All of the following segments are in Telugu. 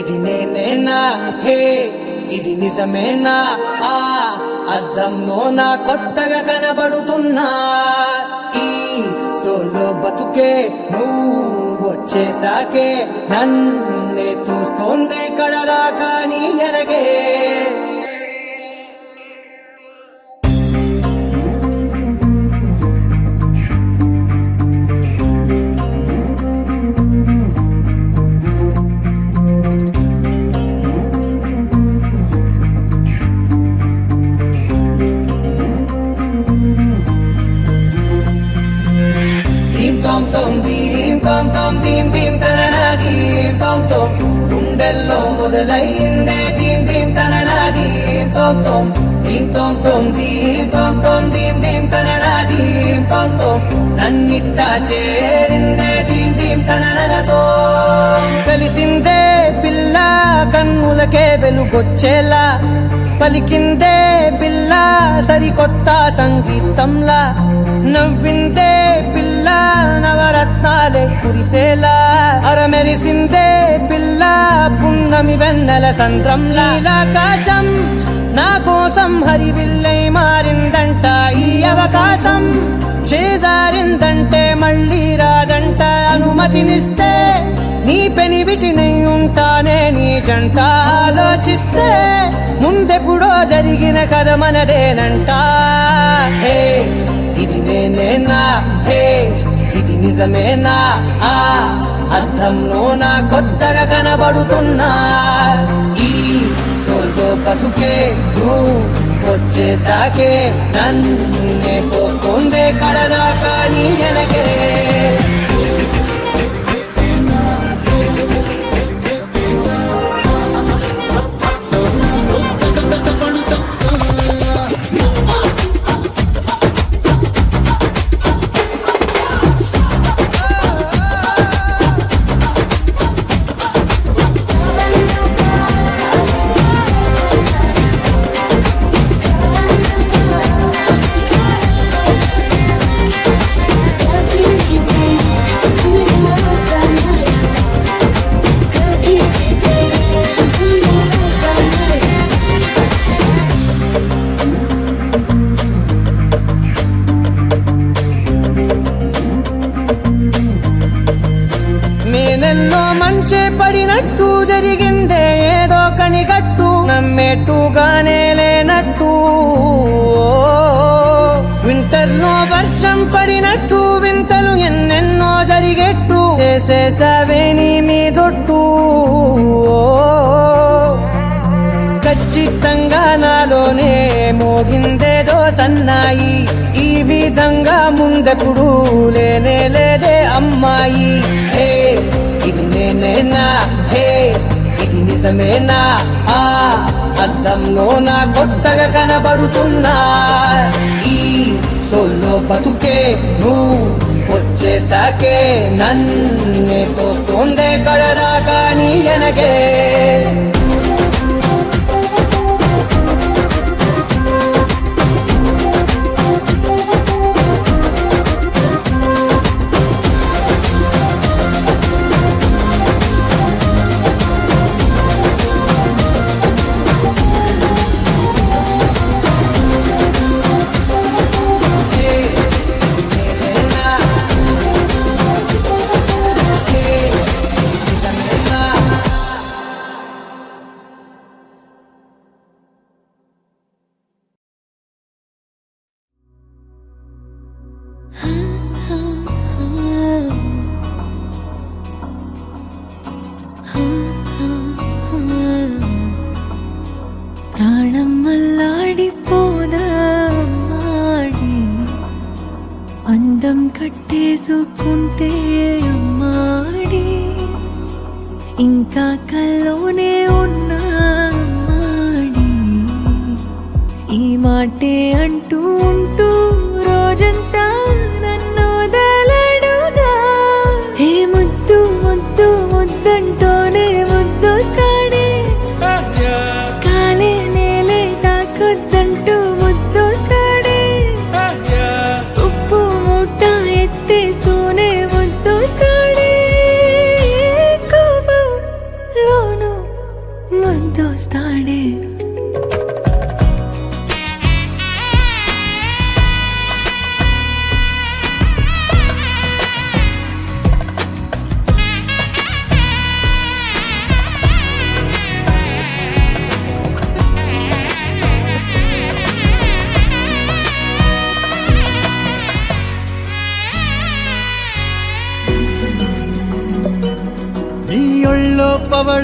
ఇది నేనేనా హే ఇది నిజమేనా ఆ అద్దంలో నా కొత్తగా కనబడుతున్నా ఈ సోలో బతుకే నువ్వు వచ్చేసాకే నన్నే చూస్తోందే కడదాకా నీ ఎనగే గుండెల్లో మొదలైందే దీం దీం తననా దీం తోం తోం దీం తోం తోం దీం తోం తోం దీం దీం తననా దీం తోం తోం నన్నిట్టా చేరిందే దీం దీం తననతో కలిసిందే పిల్ల కన్నులకే వెలుగొచ్చేలా పలికిందే పిల్ల సరికొత్త సంగీతంలా నవ్విందే పిల్ల నవరత్నాలే కురిసేలా అరమెరిసిందే పిల్ల పున్నమి వెన్నెల సంద్రంలా ఆకాశం నా కోసం హరివిల్లై మారిందంట ఈ అవకాశం చేజారిందంటే మళ్ళీ రాదంట అనుమతినిస్తే నీ పెనివిటినై ఉంటానే నీ జంట ఆలోచిస్తే ముందెప్పుడో జరిగిన కథ మనదేనంట హే ఇది నేనేనా హే ఇది నిజమేనా ఆ అర్థంలో నా కొత్తగా కనబడుతున్నా ఈ సోల్తో బతుకే నువ్వు వచ్చేసాకే నన్నే పోతుందే కడదాకా నీ ఎనకే నేనెన్నో మంచే పడినట్టు జరిగిందే ఏదో కనిగట్టు నమ్మేట్టుగానే లేనట్టు వింటర్లో వర్షం పడినట్టు వింతలు ఎన్నెన్నో జరిగేట్టు చేసేసావే నీ మీదొట్టు ఖచ్చితంగా నాలోనే మోగిందేదో సన్నాయి ఈ విధంగా ముందెప్పుడు లేనే లేదే అమ్మాయి హే ఇది నేనేనా హే ఇది నిజమేనా ఆ అద్దంలో నా కొత్తగా కనబడుతున్నా ఈ సోల్లో బతుకే నువ్వు వచ్చేసాకే నన్నే తోస్తోందే కడదాకా నీ ఎనగే ప్రాణం మల్లాడిపోదా అమ్మాడి అందం కట్టేసుకుంటే అమ్మాడి ఇంకా కల్లోనే ఉన్నా అమ్మాడి ఈ మాటే అంటూ ఉంటూ రోజంతా నన్ను వదలడుగా హే ముద్దు ముద్దు ముద్దంటూనే ముద్దొస్తాడే కాలే నేలే తాకొద్దంటూ ముద్దొస్తాడే ఉప్పు మూట ఎత్తేస్తూనే ముద్దొస్తాడే కోపంలోను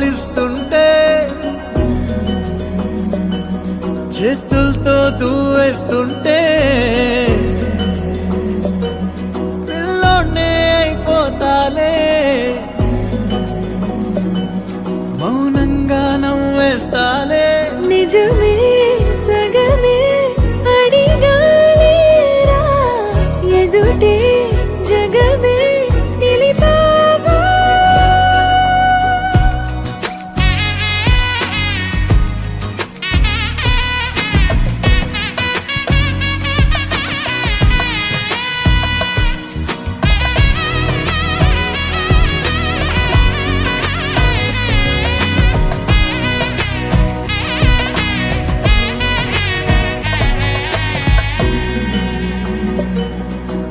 కౌగిలిస్తుంటే చేతులతో దూవేస్తుంటే పిల్లోనే అయిపోతాలే మౌనంగా నవ్వేస్తాలే నిజమే సగమే అడిగాలేరా ఎదుటే జగమే నిలిపావా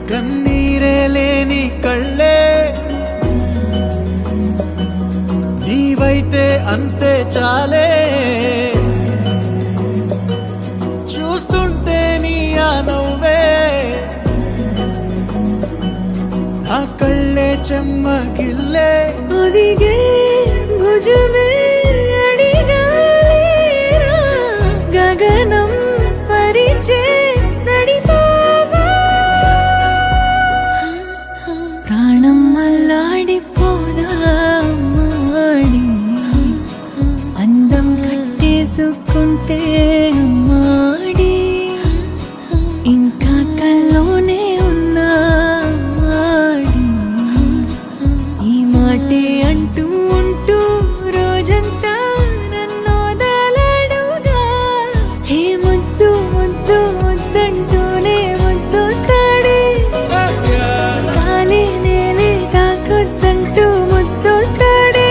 కన్నీరే లేని కళ్ళే నీవైతే అంతే చాలే చూస్తుంటే నీ ఆ నవ్వే నా కళ్ళే చెమ్మగిల్లే ఒదిగే భుజమే అడిగాలేరా గగనం పరిచే నడిపావా ప్రాణం అల్లాడిపోదా అమ్మాడి అందం కట్టేసుకుంటే అమ్మాడి ఇంకా కల్లోనే ఉన్నా అమ్మాడి ఈ మాటే అంటూ ఉంటూ రోజంతా నన్ను వదలడుగా హే ముద్దు ముద్దు ముద్దంటూనే ముద్దొస్తాడే కాలే నేలే తాకొద్దంటూ ముద్దొస్తాడే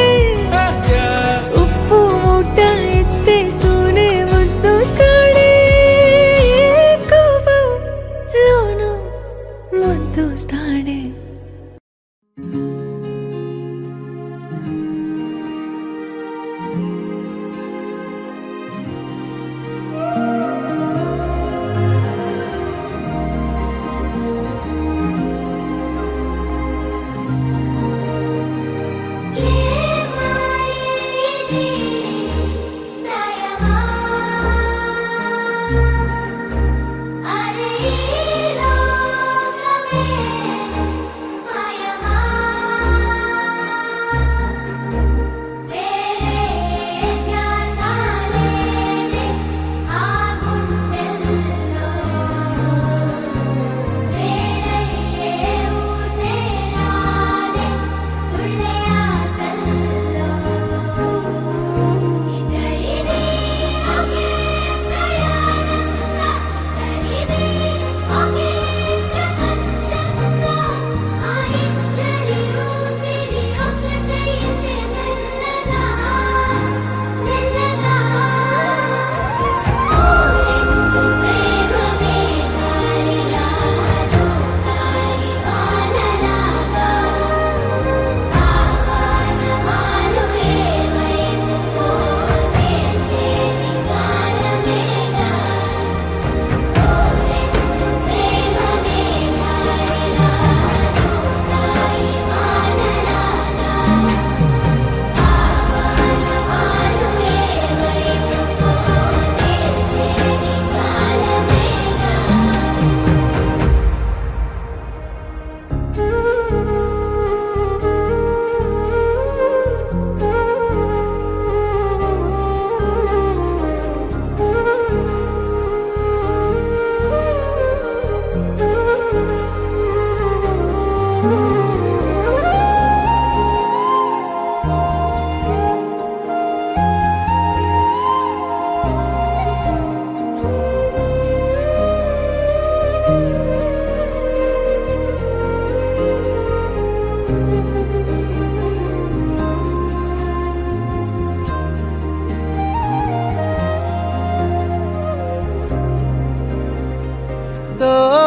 ఉప్పు మూట ఎత్తేస్తూనే ముద్దొస్తాడే కోపంలోనూ ముద్దొస్తాడే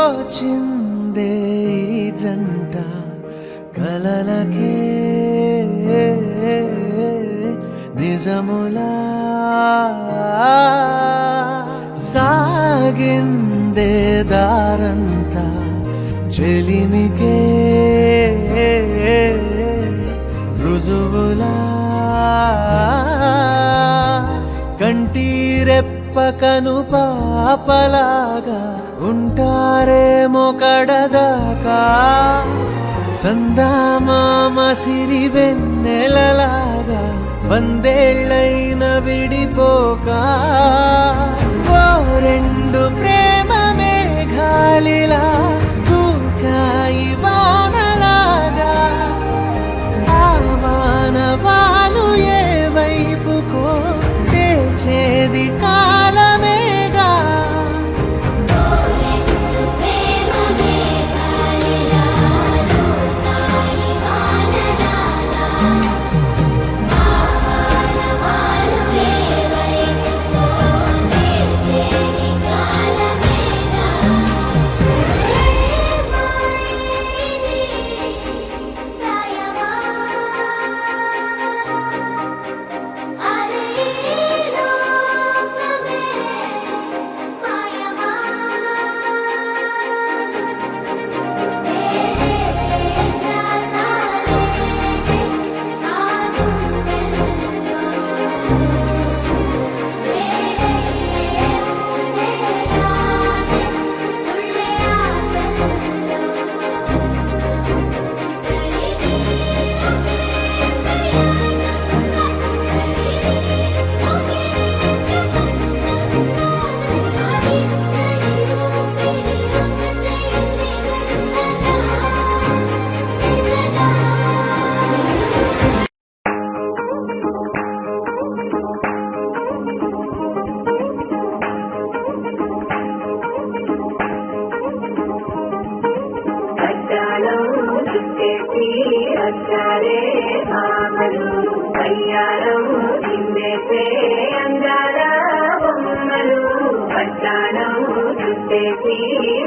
తోచిందే ఈ జంట కలలకే నిజములా సాగిందే దారంతా చెలిమికే రుజువులా కంటి రెప్పకను పాపలాగా ఉంటారేమో కడదాకా సందామామ సిరి వెన్నెలలాగా వందేళ్ళైన విడిపోక ఓ రెండు ప్రేమ మేఘాలిలా దూకాయి వానలాగా ఆ వానవాలు ఏ వైపుకో తెచేది కాలమేగా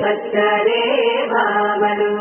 వచ్చరే భామలు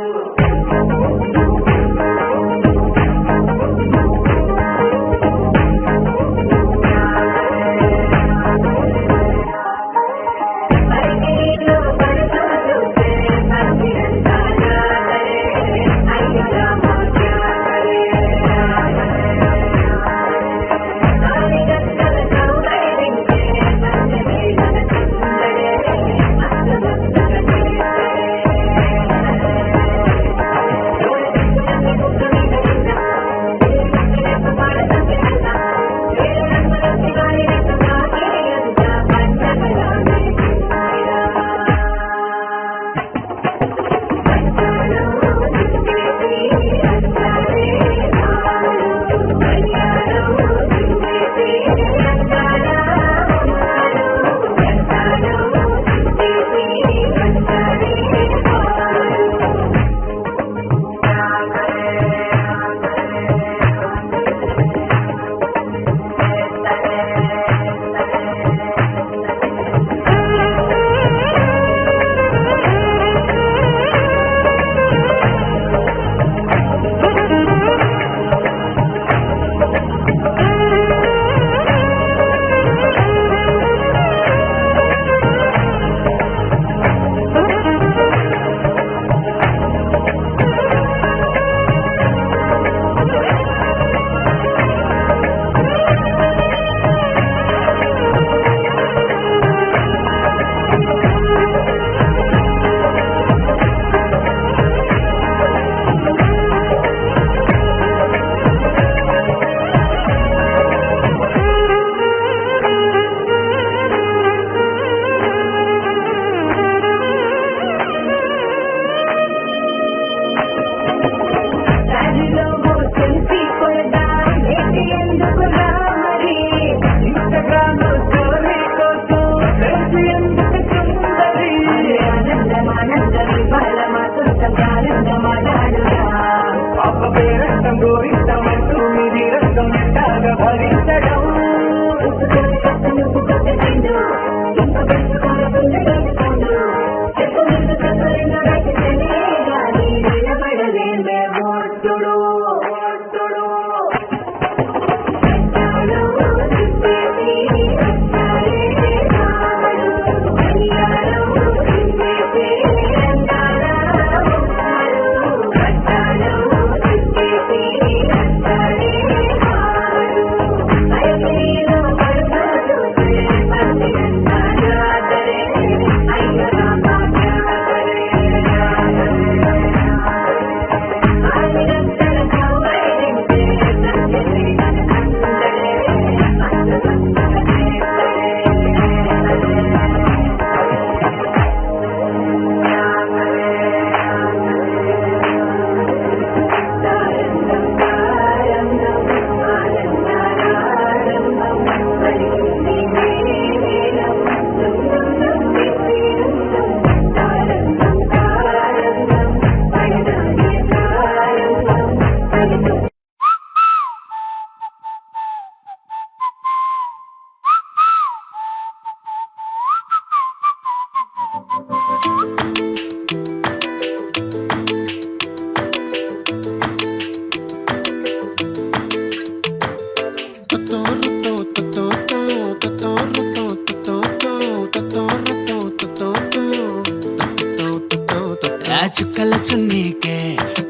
చుక్కల చున్నీకే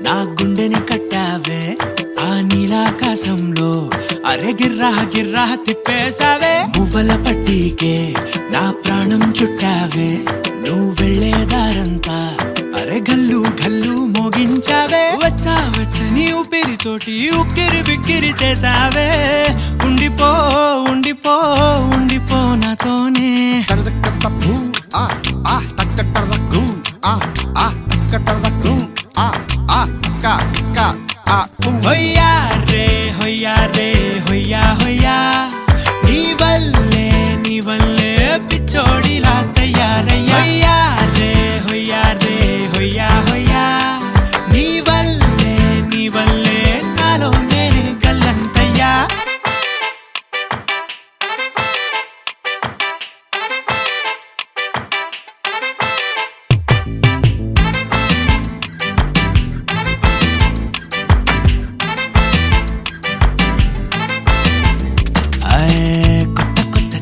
నా గుండెని కట్టావే ఆ నీలాకాశంలో అరే గిర్రా గిర్రా తిప్పేశావే మువ్వల పట్టీకే నా ప్రాణం చుట్టావే నువ్వు వెళ్ళేదారంతా అరే గల్లు గల్లు మోగించావే వచ్చా వచ్చని ఊపిరితోటి ఉక్కిరి బిక్కిరి చేసావే ఉండిపో ఉండిపో ఉండిపో నాతోనే హొయ్యా రే హొయ్యా రే హొయ్యా హొయ్యా నీ వల్లే పిచ్చోడిలా తయారయ్యా హొయ్యా రే హొయ్యా రే హొయ్యా హొయ్యా నీ వల్లే నాలో నేనే గల్లంతయ్యా కొత్త కొత్త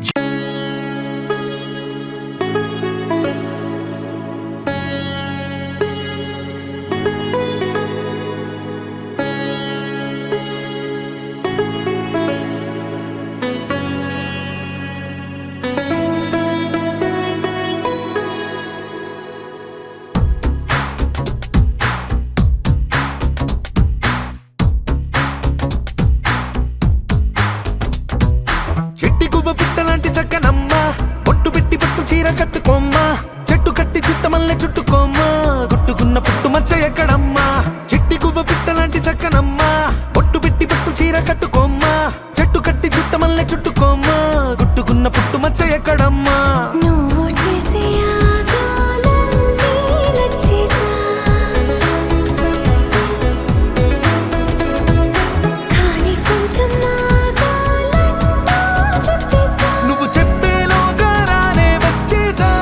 చెట్టి గువ్వ పిట్టలాంటి చక్కనమ్మ బొట్టు పెట్టి పట్టు చీర కట్టుకోమ్మా చెట్టు కట్టి చుట్టమల్లె చుట్టుకోమ్మా గుట్టుకున్న పుట్టు మచ్చ ఎక్కడమ్మా చెట్టి గువ్వ పిట్టలాంటి చక్కనమ్మ బొట్టు పెట్టి పట్టు చీర కట్టుకోమ్మా చెట్టు కట్టి చుట్టమల్లె చుట్టుకోమ్మా గుట్టుకున్న పుట్టు మచ్చ ఎక్కడమ్మా నువ్వు చేసే ఆగాలన్నీ నచ్చేసా కానీ కొంచెం ఆగాలంటూ చెప్పేసా నువ్వు చెప్పేలోగా రానే వచ్చేసా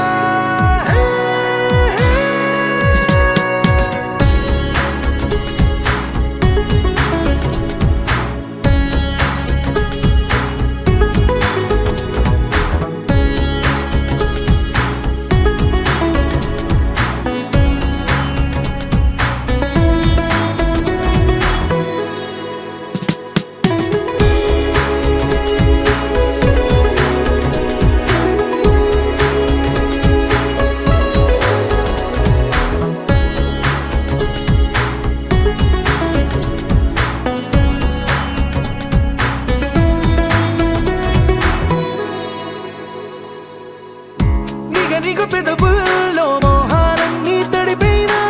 నిగ పెదవుల్లో మోహాలన్నీ తడిపోయినా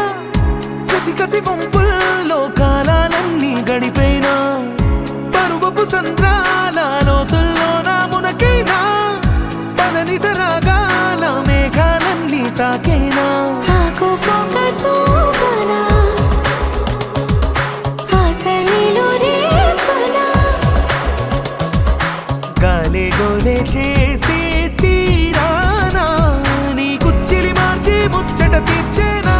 కసి కసి వంపుల్లో కాలాలన్నీ గడిపోయినా పరువపు సంద్రాల లోతుల్లో నా మునకైనా పదని సరాగాల మేఘాలన్నీ తాకేనా ఆకుపోక చూపనా ఆశనిలో రేపనా గాలే గోలే చేసి తీరానా నీ కుచ్చిలి మార్చి ముచ్చట తీర్చేనా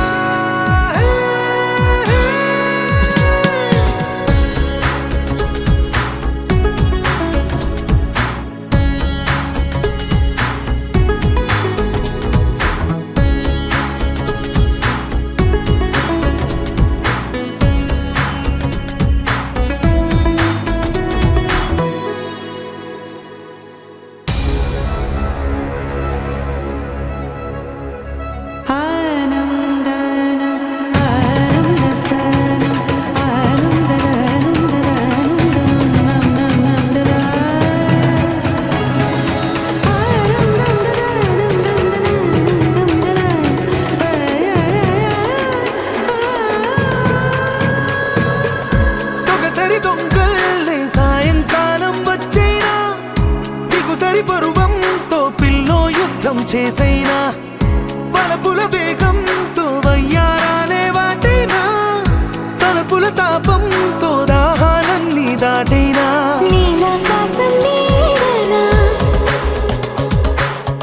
సొగసరి దొంగల్లే సాయంకాలం వచ్చైనా దిగుసరి పరువంతో పిల్లో యుద్ధం చేసైనా వలపుల వేగంతో వయ్యారాలే వాటైనా తలపుల తాపంతో దాహాలన్నీ దాటైనా నీలాకాశం నీడనా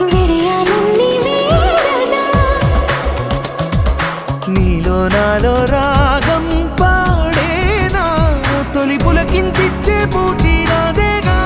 విడియాలన్నీ వీడనా నీలో నాలో రాగం పాడేనా తొలి పులకింతిచ్చే పూచిరాదేగా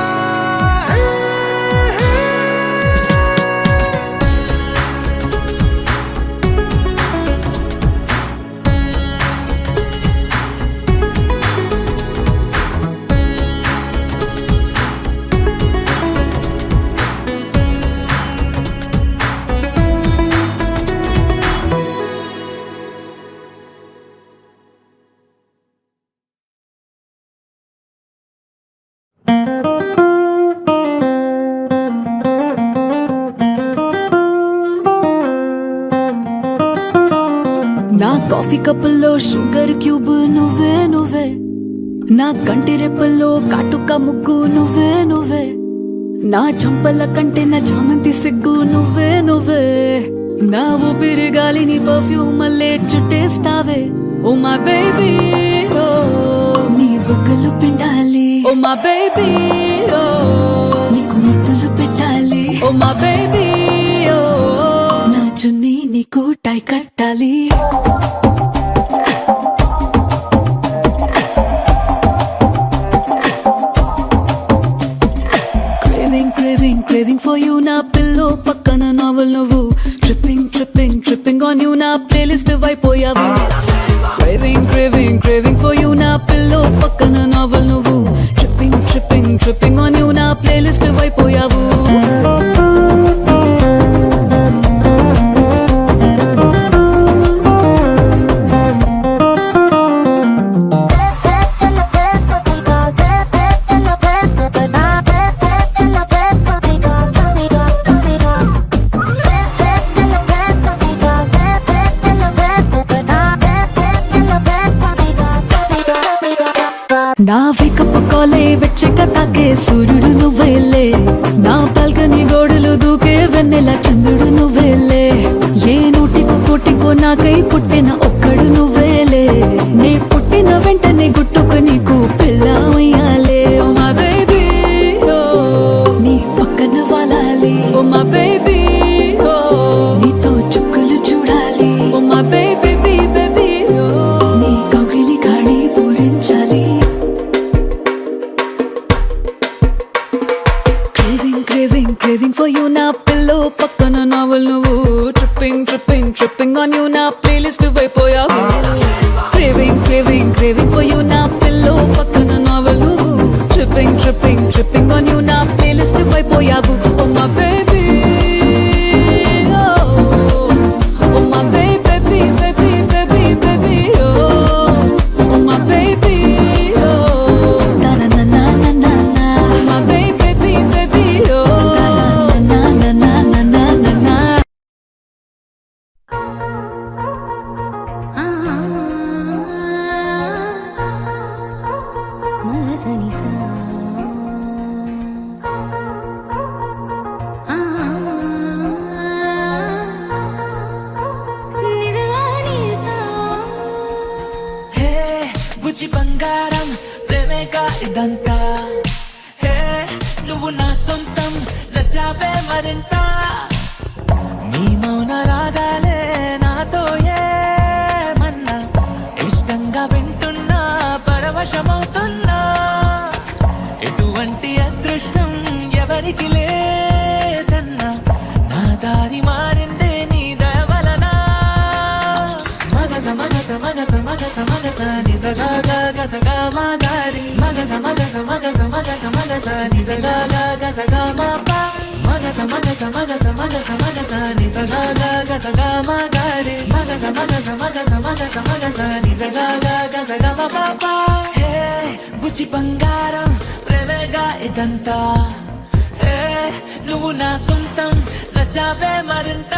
నా కాఫీ కప్పుల్లో షుగర్ క్యూబ్ నువ్వే నువ్వే, నా కంటి రెప్పల్లో కాటుక ముగ్గు నువ్వే నువ్వే, నా చంపల కంటే నా చామంతి సిగ్గు నువ్వే నువ్వే, నా ఊపిరి గాలిని పర్ఫ్యూమ్ మల్లే చుట్టేస్తావే. ఓ మై బేబీ ఓ నీ బుగ్గలు పిండాలి, ఓ మై బేబీ ఓ నీకు ముద్దులు పెట్టాలి, ఓ మై బేబీ ఓ నా చున్నీ నీకు టై కట్టాలి. Craving for you na pillow pakkana novel nuvu, tripping on you na playlist vaipoyavu. Craving for you na pillow pakkana novel nuvu, tripping on you na playlist vaipoyavu. నా వేకప్ కాలే వెచ్చక తాకే సూర్యుడు నువ్వేలే, నా బాల్కనీ గోడలు దూకే వెన్నెల చంద్రుడు నువ్వేలే, ఏ నోటికో కోటికో నాకై పుట్టిన ఒక్కడు నువ్వేలే, నే పుట్టిన వెంటనే గుట్టుకు నీకు పిల్లమయ్యాలే. ఓ మా బేబీ ఓ నీ పక్కన వాలాలి, ఓ మా బేబీ ఓ నీతో చుక్కలు చూడాలి, ఓ మా బేబీ బేబీ ఓ నీ కౌగిలి గాడి పూరించాలి. Craving for you na pillow pakkana novel nuvu, tripping on you na playlist vaipoyavu. Craving for you na pillow pakkana novel nuvu, tripping on you na playlist vaipoyavu. Oh my baby oh my baby oh my baby oh na na na na na na my baby oh na na na na na na. హే బుజ్జి బంగారం ప్రేమేగా ఇదంతా, హే నువ్వు నా సొంతం నచ్చావే మరింత, నీ మౌన రాగాలే నాతో ఏమన్నా ఇష్టంగా వింటున్నా పరవశమవుతున్నా, ఎటువంటి అదృష్టం ఎవరికి లేదన్నా నా దారి మారిందే నీ దయ వలన. మగస మగస మగస మగస మగస నిజగా గసగా మా గారి, మగస మగస మగస మగస మగస నిజగా గసగా మా పా, మగస మగస మగస మగస మగస నిజగా గసగా మా గారి, మగస మగస మగస మగస మగస నిజగా గసగా మా పాపా. హే బుజ్జి బంగారం ప్రేమేగా ఇదంతా, హే నువ్వు నా సొంతం నచ్చావే మరింత.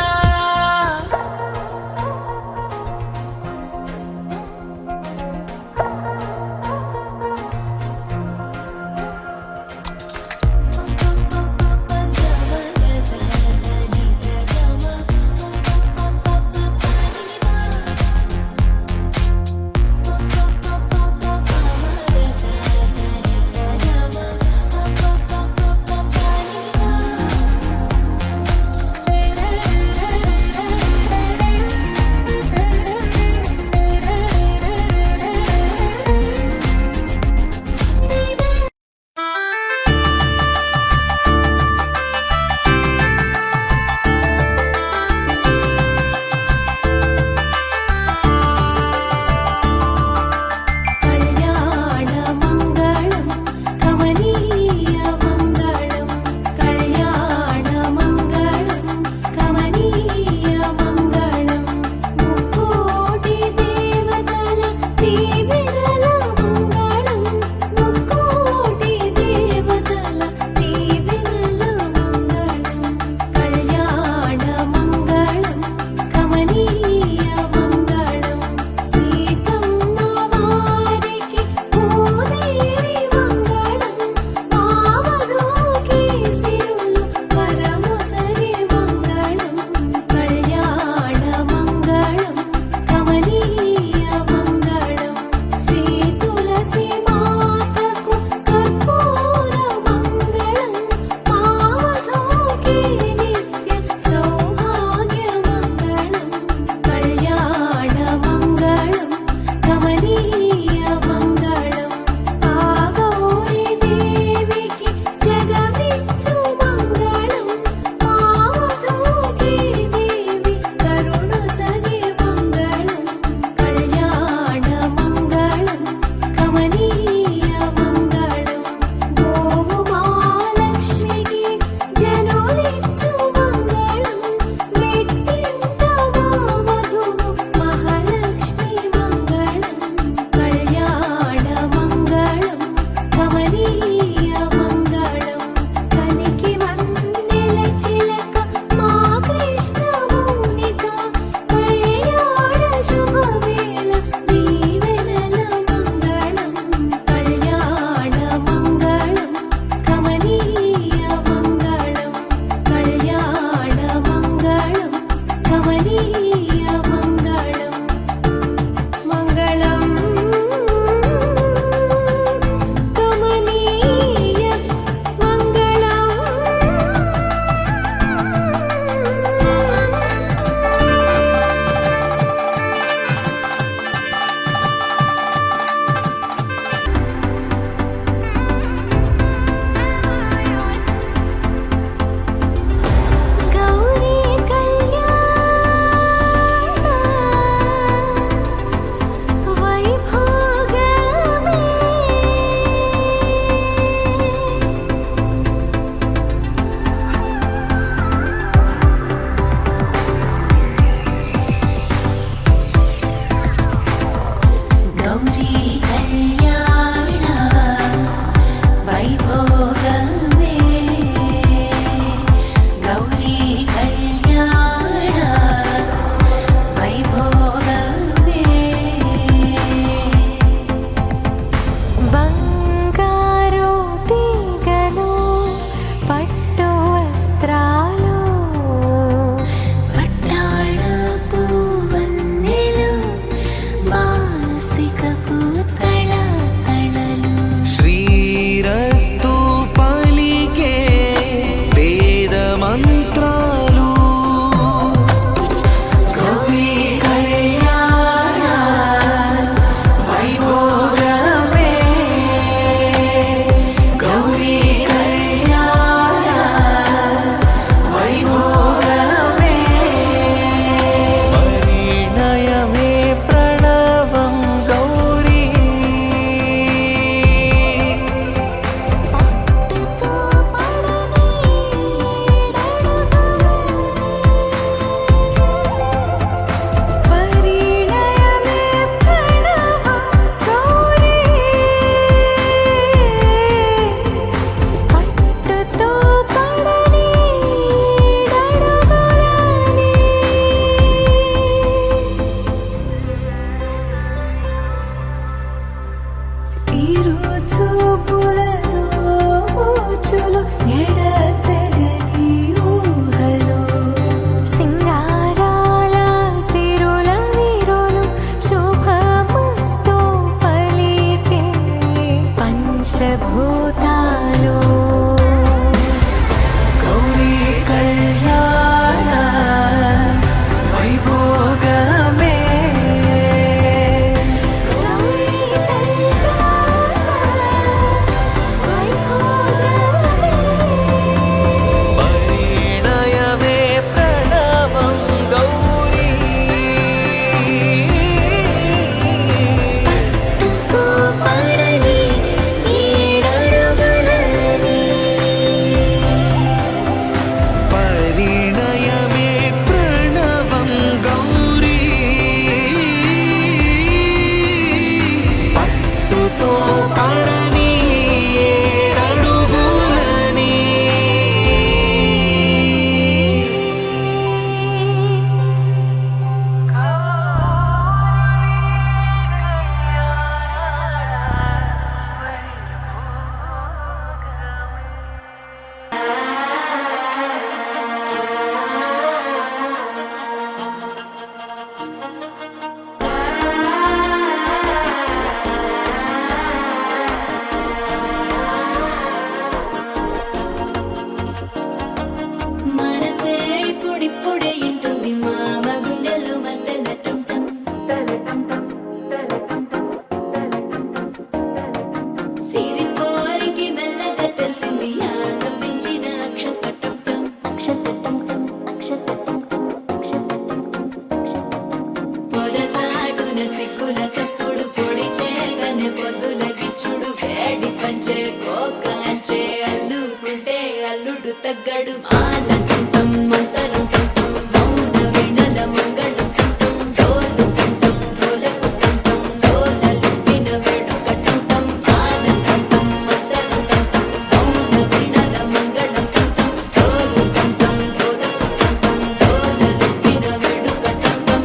సిగ్గుల సప్పుడు పొడి చేయగానే పొద్దుల గిచ్చుడు వేడి పంచే కోక అంచే అల్లుకుంటే అల్లుడు తగ్గడు ఆలంటుంటాం మంతరం తుంటాం మౌన వీణల మంగళం తుంటాం డోలు తుంటాం డోలకు తుంటాం డోలలు విన వేడుక తుంటాం ఆలంటుంటాం మంతరం తుంటాం మౌన వీణల మంగళం తుంటాం డోలు తుంటాం డోలకు తుంటాం డోలలు విన వేడుక తుంటాం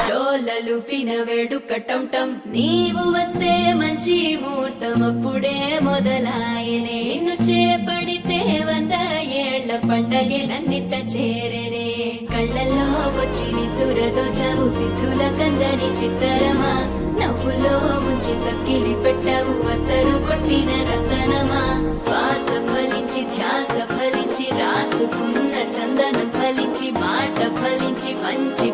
డోలలు పిన వేడుక టంటం నీవు వస్తే మంచి ముహూర్తం అప్పుడే మొదలాయనే నిన్ను చేపడితే 100 ఏళ్ల పండగే నన్నిట్ట చేరనే కళ్ళల్లో వచ్చి నిద్దురతో చావు సిద్ధుల కందని చిత్తరమా నవ్వులో ముంచి చక్కిలి పెట్టావు అత్తరు కొట్టిన రతనమా శ్వాస ఫలించి ధ్యాస ఫలించి రాసుకున్న చందనం ఫలించి మాట ఫలించి మంచి